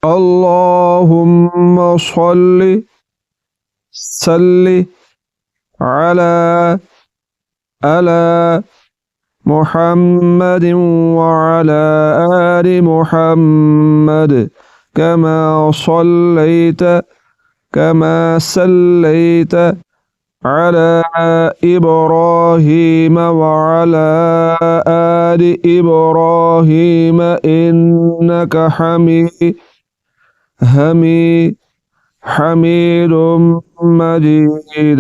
اللهم صل على محمد وعلى آل محمد كما صليت على إبراهيم وعلى آل إبراهيم إنك حميد مجيد۔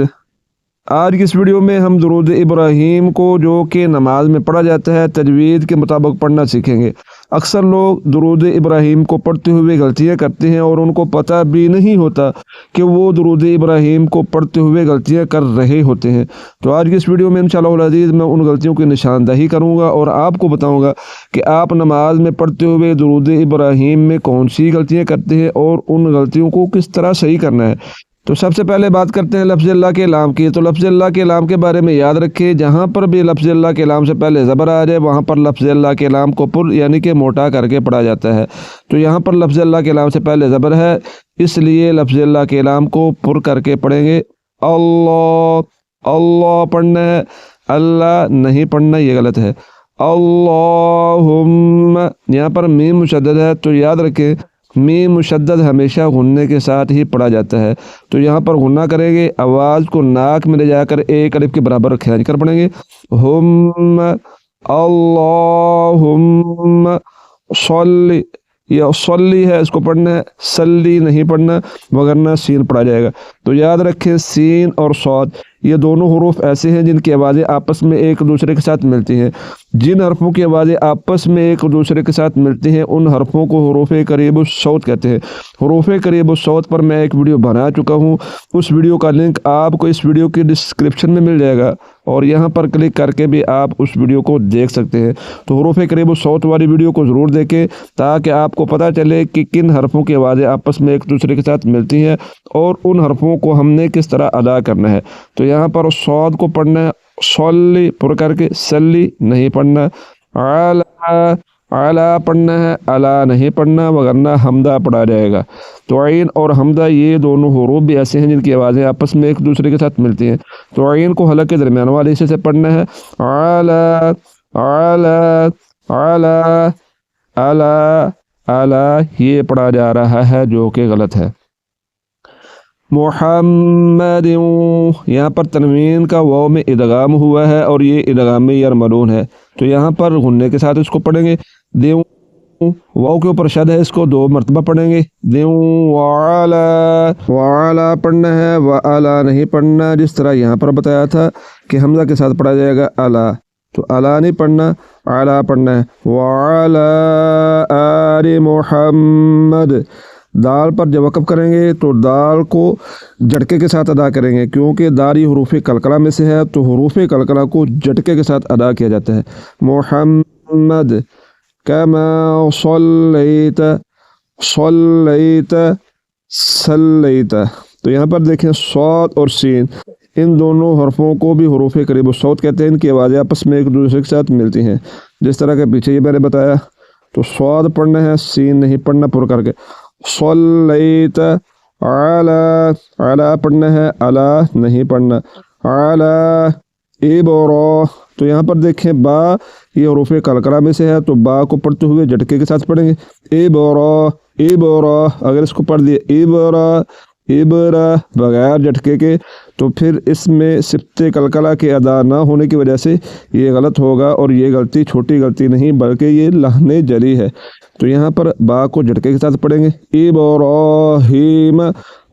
آج کی اس ویڈیو میں ہم درود ابراہیم کو جو کہ نماز میں پڑھا جاتا ہے تجوید کے مطابق پڑھنا سیکھیں گے۔ اکثر لوگ درود ابراہیم کو پڑھتے ہوئے غلطیاں کرتے ہیں اور ان کو پتہ بھی نہیں ہوتا کہ وہ درود ابراہیم کو پڑھتے ہوئے غلطیاں کر رہے ہوتے ہیں۔ تو آج کی اس ویڈیو میں انشاءاللہ العزیز میں ان غلطیوں کی نشاندہی کروں گا اور آپ کو بتاؤں گا کہ آپ نماز میں پڑھتے ہوئے درود ابراہیم میں کون سی غلطیاں کرتے ہیں اور ان غلطیوں کو کس طرح صحیح کرنا ہے۔ تو سب سے پہلے بات کرتے ہیں لفظ اللہ کے اعلام کی۔ تو لفظ اللہ کے اعلام کے بارے میں یاد رکھیں، جہاں پر بھی لفظ اللہ کے اعلام سے پہلے زبر آ جائے وہاں پر لفظ اللہ کے اعلام کو پر یعنی کہ موٹا کر کے پڑھا جاتا ہے۔ تو یہاں پر لفظ اللہ کے اعلام سے پہلے زبر ہے، اس لیے لفظ اللہ کے اعلام کو پر کر کے پڑھیں گے۔ اللہ پڑھنا ہے، اللہ نہیں پڑھنا، یہ غلط ہے۔ اللہم، یہاں پر میم مشدد ہے تو یاد رکھیں میم مشدد ہمیشہ غنّے کے ساتھ ہی پڑھا جاتا ہے۔ تو یہاں پر غنّہ کریں گے، آواز کو ناک میں لے جا کر ایک الف کے برابر کھینچ کر پڑھیں گے۔ ہم، اللہم صلی، یہ صلی ہے، اس کو پڑھنا ہے، صلی نہیں پڑھنا وگرنہ سین پڑھا جائے گا۔ تو یاد رکھیں سین اور صاد یہ دونوں حروف ایسے ہیں جن کی آوازیں آپس میں ایک دوسرے کے ساتھ ملتی ہیں۔ جن حرفوں کی آوازیں آپس میں ایک دوسرے کے ساتھ ملتی ہیں ان حرفوں کو حروف قریب الصوت کہتے ہیں۔ حروف قریب الصوت پر میں ایک ویڈیو بنا چکا ہوں، اس ویڈیو کا لنک آپ کو اس ویڈیو کی ڈسکرپشن میں مل جائے گا اور یہاں پر کلک کر کے بھی آپ اس ویڈیو کو دیکھ سکتے ہیں۔ تو حروف قریب الصوت والی ویڈیو کو ضرور دیکھیں تاکہ آپ کو پتہ چلے کہ کن حرفوں کی آوازیں آپس میں ایک دوسرے کے ساتھ ملتی ہیں اور ان حرفوں کو ہم نے کس طرح ادا کرنا ہے۔ تو یہاں پر صاد کو پڑھنا ہے، صلی پر کر کے، سلی نہیں پڑھنا، علی پڑھنا ہے، علی نہیں پڑھنا وگرنہ حمدہ پڑھا جائے گا۔ تو عین اور حمدہ یہ دونوں حروف بھی ایسے ہیں جن کی آوازیں آپس میں ایک دوسرے کے ساتھ ملتی ہیں۔ تو عین کو حلق کے درمیان والے حصے سے پڑھنا ہے، علی یہ پڑھا جا رہا ہے جو کہ غلط ہے۔ محمد، یہاں پر تنوین کا واو میں ادغام ہوا ہے اور یہ ادغام یرملون ہے، تو یہاں پر غنّے کے ساتھ اس کو پڑھیں گے۔ دیوں، واو کے اوپر شد ہے، اس کو 2 مرتبہ پڑھیں گے۔ دیوں وعلا پڑھنا ہے، وعلا نہیں پڑھنا جس طرح یہاں پر بتایا تھا کہ حمزہ کے ساتھ پڑھا جائے گا علا، تو علا نہیں پڑھنا، علا پڑھنا ہے۔ وعلا آل محمد، دال پر جب وقف کریں گے تو دال کو جھٹکے کے ساتھ ادا کریں گے کیونکہ دال یہ حروف قلقلہ میں سے ہے، تو حروف قلقلہ کو جھٹکے کے ساتھ ادا کیا جاتا ہے۔ محمد کما صلیت، تو یہاں پر دیکھیں صاد اور سین ان دونوں حرفوں کو بھی حروف قریب الصوت کہتے ہیں، ان کی آوازیں آپس میں ایک دوسرے کے ساتھ ملتی ہیں جس طرح کہ پیچھے یہ میں نے بتایا۔ تو صاد پڑھنا ہے، سین نہیں پڑھنا پر کر کے۔ صلیت علی پڑھنا ہے، علی نہیں پڑھنا، علی تو یہاں پر دیکھیں با یہ حروف قلقلہ میں سے ہے، تو با کو پڑھتے ہوئے جھٹکے کے ساتھ پڑھیں گے۔ اگر اس کو پڑھ دیے ابرا بغیر جھٹکے کے تو پھر اس میں سبت قلقلہ کے ادا نہ ہونے کی وجہ سے یہ غلط ہوگا اور یہ غلطی چھوٹی غلطی نہیں بلکہ یہ لحن جلی ہے۔ تو یہاں پر با کو جھٹکے کے ساتھ پڑھیں گے۔ ابراہیم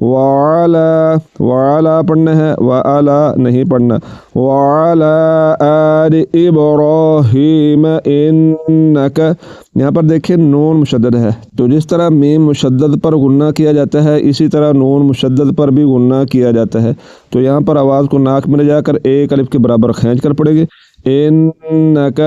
وعلا پڑھنا ہے، وعلا نہیں پڑھنا، وعلا آل ابراہیم انک، یہاں پر دیکھیں نون مشدد ہے، تو جس طرح میم مشدد پر غنّہ کیا جاتا ہے اسی طرح نون مشدد پر بھی غنّہ کیا جاتا ہے۔ تو یہاں پر آواز کو ناک میں لے جا کر ایک الف کے برابر کھینچ کر پڑھیں گے۔ انک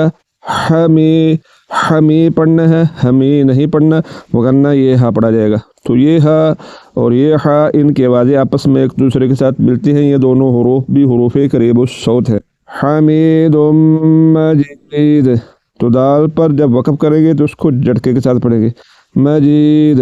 حمی پڑھنا ہے، حمی نہیں پڑھنا وگرنہ یہ ہا پڑھا جائے گا۔ تو یہ ہا اور یہ ہا ان کی آوازیں آپس میں ایک دوسرے کے ساتھ ملتی ہیں، یہ دونوں حروف بھی حروف قریب الصوت ہے۔ حمید مجید، تو دال پر جب وقف کریں گے تو اس کو جھٹکے کے ساتھ پڑھیں گے۔ مجید